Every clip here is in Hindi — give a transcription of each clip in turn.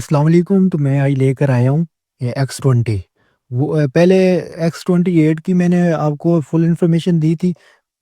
अस्सलाम वालेकुम। तो मैं आज लेकर आया हूँ X20। वो पहले X28 की मैंने आपको फुल इन्फॉर्मेशन दी थी।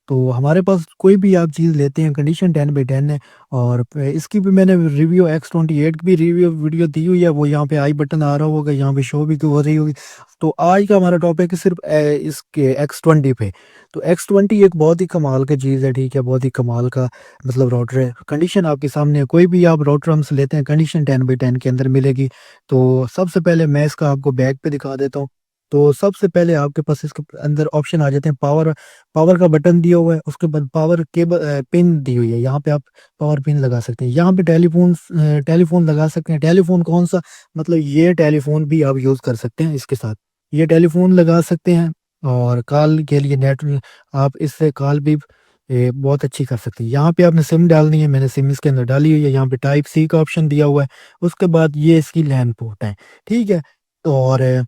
तो हमारे पास कोई भी आप चीज़ लेते हैं कंडीशन 10/10 है। और इसकी भी मैंने रिव्यू X28 की भी रिव्यू वीडियो दी हुई है। वो यहाँ पे आई बटन आ रहा होगा, यहाँ पे शो भी हो रही होगी। तो आज का हमारा टॉपिक है सिर्फ इसके X20 पे। तो X20 एक बहुत ही कमाल का चीज़ है, ठीक है, बहुत ही कमाल का मतलब राउटर है। कंडीशन आपके सामने है, कोई भी आप राउटर हमसे लेते हैं कंडीशन 10/10 के अंदर मिलेगी। तो सबसे पहले मैं इसका आपको बैक पे दिखा देता हूँ। तो सबसे पहले आपके पास इसके अंदर ऑप्शन आ जाते हैं। पावर पावर का बटन दिया हुआ है, उसके बाद पावर केबल पिन दी हुई है। यहाँ पे आप पावर पिन लगा सकते हैं। यहाँ पे टेलीफोन लगा सकते हैं। टेलीफोन कौन सा, मतलब ये टेलीफोन भी आप यूज़ कर सकते हैं इसके साथ। ये टेलीफोन लगा सकते हैं। और कॉल के लिए नेट आप इससे कॉल भी बहुत अच्छी कर सकते हैं। यहाँ पे आपने सिम डालनी है, मैंने सिम इसके अंदर डाली हुई है। यहाँ पे टाइप सी का ऑप्शन दिया हुआ है। उसके बाद ये इसकी लैन पोर्ट है, ठीक है। तो और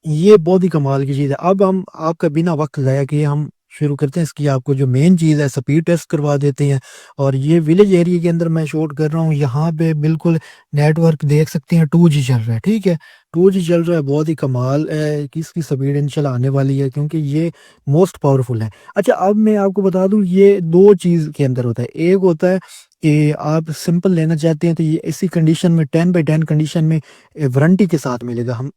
ये बहुत ही कमाल की चीज़ है। अब हम आपका बिना वक्त ज़ाया किए हम शुरू करते हैं। इसकी आपको जो मेन चीज़ है स्पीड टेस्ट करवा देते हैं। और ये विलेज एरिया के अंदर मैं शूट कर रहा हूँ। यहाँ पे बिल्कुल नेटवर्क देख सकते हैं 2G चल रहा है, ठीक है। 2G चल रहा है, बहुत ही कमाल है कि इसकी स्पीड इंशाल्लाह आने वाली है, क्योंकि ये मोस्ट पावरफुल है। अच्छा, अब मैं आपको बता दूँ, ये दो चीज़ के अंदर होता है। एक होता है कि आप सिंपल लेना चाहते हैं तो ये इसी कंडीशन में 10/10 कंडीशन में वारंटी के साथ मिलेगा। हम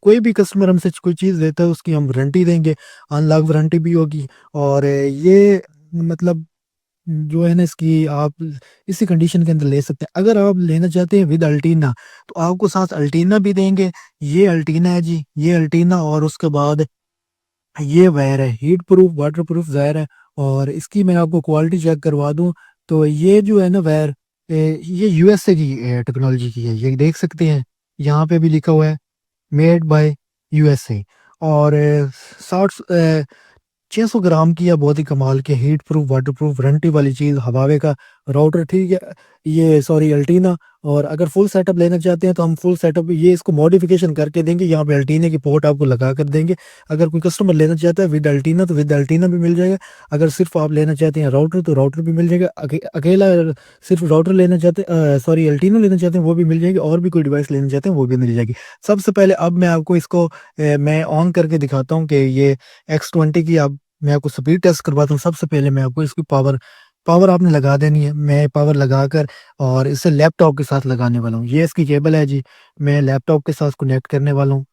कोई भी कस्टमर हमसे कोई चीज़ लेता है उसकी हम वारंटी देंगे, अनलॉक वारंटी भी होगी। और ये मतलब जो है ना, इसकी आप इसी कंडीशन के अंदर ले सकते हैं। अगर आप लेना चाहते हैं विद अल्टीना तो आपको साथ अल्टीना भी देंगे। ये अल्टीना है जी, ये अल्टीना। और उसके बाद ये वायर है, heat proof water proof wire है। और इसकी मैं आपको क्वालिटी चेक करवा दूं तो ये जो है ना वायर, ये यूएसए की टेक्नोलॉजी की है। ये देख सकते हैं, यहाँ पे भी लिखा हुआ है मेड बाय यूएसए। और 600 ग्राम की है, बहुत ही कमाल के heat proof water proof warranty वाली चीज़, हवावे का राउटर, ठीक है। ये सॉरी अल्टीना। और अगर फुल सेटअप लेना चाहते हैं तो हम फुल सेटअप ये इसको मॉडिफिकेशन करके देंगे। यहाँ पे अल्टीना की पोर्ट आपको लगा कर देंगे। अगर कोई कस्टमर लेना चाहता है विद अल्टीना तो विद अल्टीना भी मिल जाएगा। अगर सिर्फ आप लेना चाहते हैं राउटर तो राउटर भी मिल जाएगा। अकेला सिर्फ राउटर लेना चाहते हैं, सॉरी अल्टीना लेना चाहते हैं, वो भी मिल जाएगी। और भी कोई डिवाइस लेना चाहते हैं वो भी मिल जाएगी। सबसे पहले अब मैं आपको इसको मैं ऑन करके दिखाता हूँ कि ये X20 की आप मैं आपको स्पीड टेस्ट करवाता हूँ। सबसे पहले मैं आपको इसकी पावर पावर आपने लगा देनी है। मैं पावर लगाकर और इसे लैपटॉप के साथ लगाने वाला हूँ। ये इसकी केबल है जी, मैं लैपटॉप के साथ कनेक्ट करने वाला हूँ।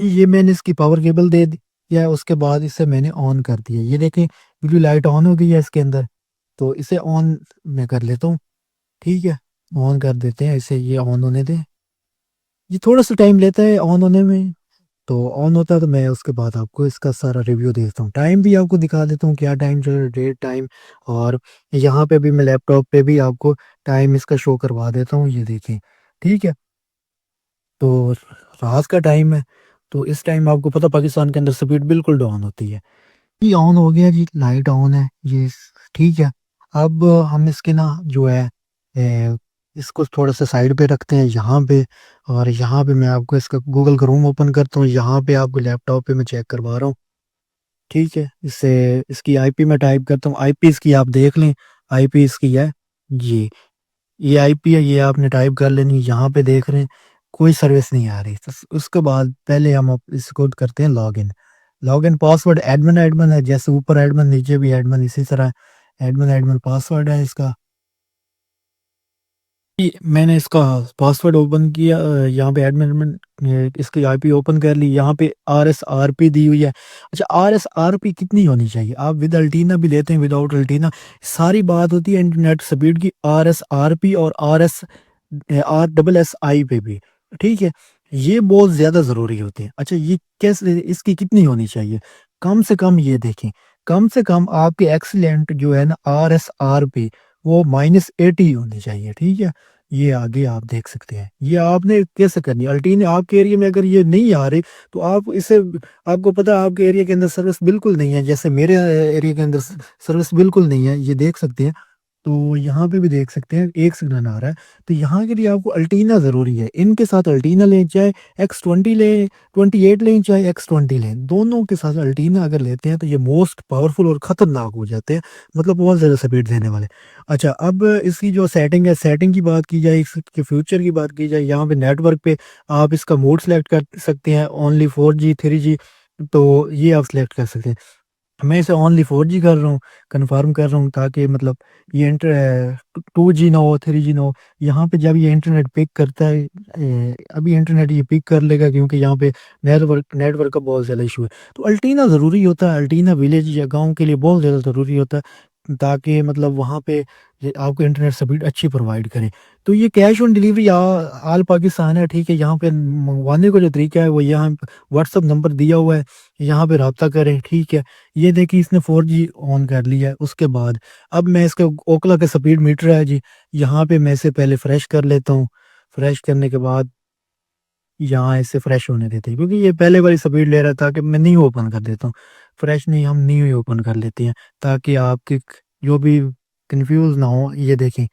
ये मैंने इसकी पावर केबल दे दिया है। उसके बाद इसे मैंने ऑन कर दिया। ये देखें ब्लू लाइट ऑन हो गई है इसके अंदर। तो इसे ऑन मैं कर लेता हूँ, ठीक है। ऑन कर देते हैं इसे, ये ऑन होने दें। ये थोड़ा सा टाइम लेता है ऑन होने में। तो ऑन होता है तो मैं उसके बाद आपको इसका सारा रिव्यू देता हूँ। टाइम भी आपको दिखा देता हूँ क्या टाइम चल रहा है, डेट टाइम। और यहाँ पे भी मैं लैपटॉप पे भी आपको टाइम इसका शो करवा देता हूँ, ये देखें, ठीक है। तो रात का टाइम है। तो इस टाइम आपको पता पाकिस्तान के अंदर स्पीड बिल्कुल डाउन होती है। ये ऑन हो गया जी, लाइट ऑन है ये, ठीक है। अब हम इसके ना जो है इसको थोड़ा सा साइड पे रखते हैं यहाँ पे। और यहाँ पे मैं आपको इसका गूगल क्रोम ओपन करता हूँ। यहाँ पे आपको लैपटॉप पे मैं चेक करवा रहा हूँ, ठीक है। इससे इसकी आईपी में टाइप करता हूँ। आईपी इसकी आप देख लें, आईपी इसकी है ये आईपी है, ये आपने टाइप कर लेनी। यहाँ पे देख रहे हैं कोई सर्विस नहीं आ रही। तो उसके बाद पहले हम इसको करते हैं login. Login password admin admin है, जैसे ऊपर एडमिन नीचे भी एडमिन, इसी तरह एडमिन एडमिन पासवर्ड है इसका। मैंने इसका पासवर्ड ओपन किया, यहाँ पे एडमिन एडमिन इसकी आईपी ओपन कर ली। यहाँ पे RSRP दी हुई है। अच्छा, RSRP कितनी होनी चाहिए? आप विद अल्टीना भी लेते हैं विदाउट अल्टीना, सारी बात होती है इंटरनेट स्पीड की RSRP और RSSI पे भी, ठीक है। ये बहुत ज़्यादा ज़रूरी होती है। अच्छा, ये कैसे, इसकी कितनी होनी चाहिए? कम से कम ये देखें, कम से कम आपके एक्सीलेंट जो है ना RSRP वो -80 होनी चाहिए, ठीक है। ये आगे आप देख सकते हैं। ये आपने कैसे करनी है अल्टीने, आपके एरिया में अगर ये नहीं आ रही तो आप इसे, आपको पता है आपके एरिया के अंदर सर्विस बिल्कुल नहीं है, जैसे मेरे एरिया के अंदर सर्विस बिल्कुल नहीं है, ये देख सकते हैं। तो यहाँ पे भी देख सकते हैं एक सिग्नल आ रहा है। तो यहाँ के लिए आपको अल्टीना ज़रूरी है। इनके साथ अल्टीना लें, चाहे X20 लें, 28 लें, चाहे X20 लें, दोनों के साथ अल्टीना अगर लेते हैं तो ये मोस्ट पावरफुल और ख़तरनाक हो जाते हैं, मतलब बहुत ज़्यादा स्पीड देने वाले। अच्छा, अब इसकी जो सेटिंग है, सेटिंग की बात की जाए, इसके फ्यूचर की बात की जाए, यहाँ पे नेटवर्क पे आप इसका मोड सेलेक्ट कर सकते हैं, ओनली 4G, 3G, तो ये आप सेलेक्ट कर सकते हैं। मैं इसे ओनली 4G कर रहा हूँ, कन्फर्म कर रहा हूँ, ताकि मतलब ये 2G ना हो, 3G ना हो। यहाँ पे जब ये इंटरनेट पिक करता है, अभी इंटरनेट ये पिक कर लेगा, क्योंकि यहाँ पे नेटवर्क का बहुत ज़्यादा इशू है। तो अल्टीना ज़रूरी होता है, अल्टीना विलेज या गांव के लिए बहुत ज़्यादा ज़रूरी होता है, ताकि मतलब वहाँ पे आपको इंटरनेट स्पीड अच्छी प्रोवाइड करे। तो ये कैश ऑन डिलीवरी आल पाकिस्तान है, ठीक है। यहाँ पे मंगवाने का जो तरीका है वो यहाँ व्हाट्सअप नंबर दिया हुआ है, यहाँ पे रब्ता करें, ठीक है। ये देखिए इसने 4G ऑन कर लिया है। उसके बाद अब मैं इसका ओकला का स्पीड मीटर है जी, यहाँ पे मैं इसे पहले फ्रेश कर लेता हूँ। फ्रेश करने के बाद यहाँ इसे फ्रेश होने देते हैं, क्योंकि ये पहले वाली स्पीड ले रहा था, कि मैं न्यू ओपन कर देता हूँ। फ्रेश नहीं, हम न्यू ही ओपन कर लेते हैं, ताकि आपके जो भी कंफ्यूज ना हो। ये देखें,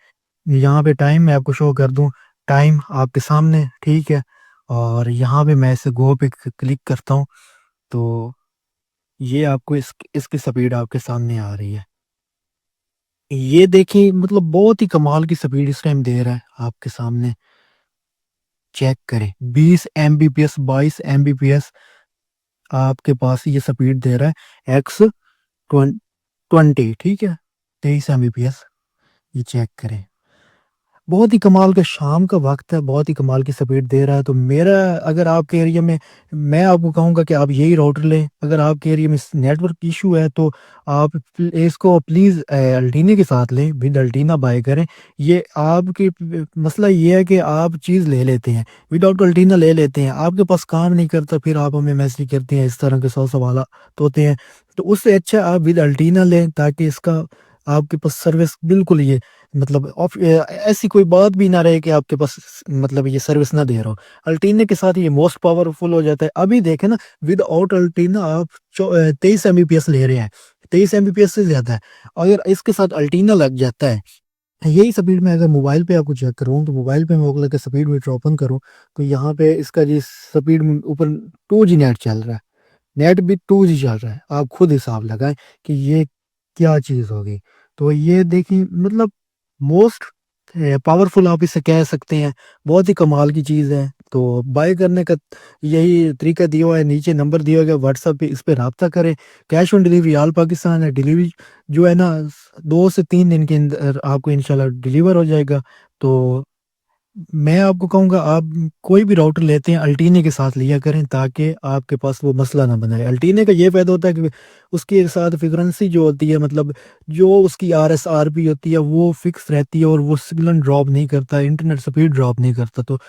यहाँ पे टाइम मैं आपको शो कर दूँ, टाइम आपके सामने, ठीक है। और यहाँ पे मैं इसे गो पे क्लिक करता हूँ, तो ये आपको इसकी स्पीड आपके सामने आ रही है। ये देखिए, मतलब बहुत ही कमाल की स्पीड इस टाइम दे रहा है आपके सामने। चेक करें, 20 Mbps, 22 Mbps आपके पास ये स्पीड दे रहा है, X20, ठीक है। 23 Mbps, ये चेक करें। बहुत ही कमाल का शाम का वक्त है, बहुत ही कमाल की स्पीड दे रहा है। तो मेरा, अगर आपके एरिया में, मैं आपको कहूँगा कि आप यही राउटर लें। अगर आपके एरिया में नेटवर्क इशू है तो आप इसको प्लीज़ अल्टीना के साथ लें, विद अल्टीना बाय करें। ये आपकी मसला ये है कि आप चीज़ ले लेते हैं, विदाउट अल्टीना ले लेते हैं, आपके पास काम नहीं करता, फिर आप हमें मैसेज करते हैं, इस तरह के 100 सवाल होते हैं। तो उससे अच्छा आप विद अल्टीना लें, ताकि इसका आपके पास सर्विस बिल्कुल ये, मतलब ऐसी कोई बात भी ना रहे कि आपके पास मतलब ये सर्विस ना दे रहा हो। अल्टीना के साथ ये मोस्ट पावरफुल हो जाता है। अभी देखें ना, विदाउट अल्टीना आप 23 Mbps ले रहे हैं, 23 Mbps से ज्यादा है। अगर इसके साथ अल्टीना लग जाता है, यही स्पीड में अगर मोबाइल पे आपको चेक करूँ, तो मोबाइल पे मैं ओकला के स्पीड मीटर ओपन करूँ, तो यहाँ पे इसका जी स्पीड ऊपर 2G नेट चल रहा है, नेट भी 2G चल रहा है। आप खुद हिसाब लगाएं कि ये क्या चीज़ होगी। तो ये देखिए, मतलब मोस्ट पावरफुल आप इसे कह सकते हैं, बहुत ही कमाल की चीज़ है। तो बाय करने का यही तरीका दिया हुआ है, नीचे नंबर दिया गया व्हाट्सएप पे, इस पे रब्ता करें। कैश ऑन डिलीवरी आल पाकिस्तान है, डिलीवरी जो है ना 2 से 3 दिन के अंदर आपको इंशाल्लाह डिलीवर हो जाएगा। तो मैं आपको कहूँगा, आप कोई भी राउटर लेते हैं अल्टीने के साथ लिया करें, ताकि आपके पास वो मसला ना बनाए। अल्टीने का ये फ़ायदा होता है कि उसके साथ फ्रीक्वेंसी जो होती है, मतलब जो उसकी RSRP होती है, वो फिक्स रहती है, और वो सिग्नल ड्रॉप नहीं करता, इंटरनेट स्पीड ड्रॉप नहीं करता। तो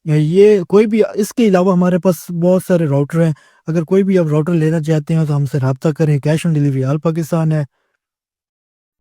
ये कोई भी, इसके अलावा हमारे पास बहुत सारे राउटर हैं। अगर कोई भी आप राउटर लेना चाहते हैं तो हमसे रब्ता करें। कैश ऑन डिलीवरी आल पाकिस्तान है।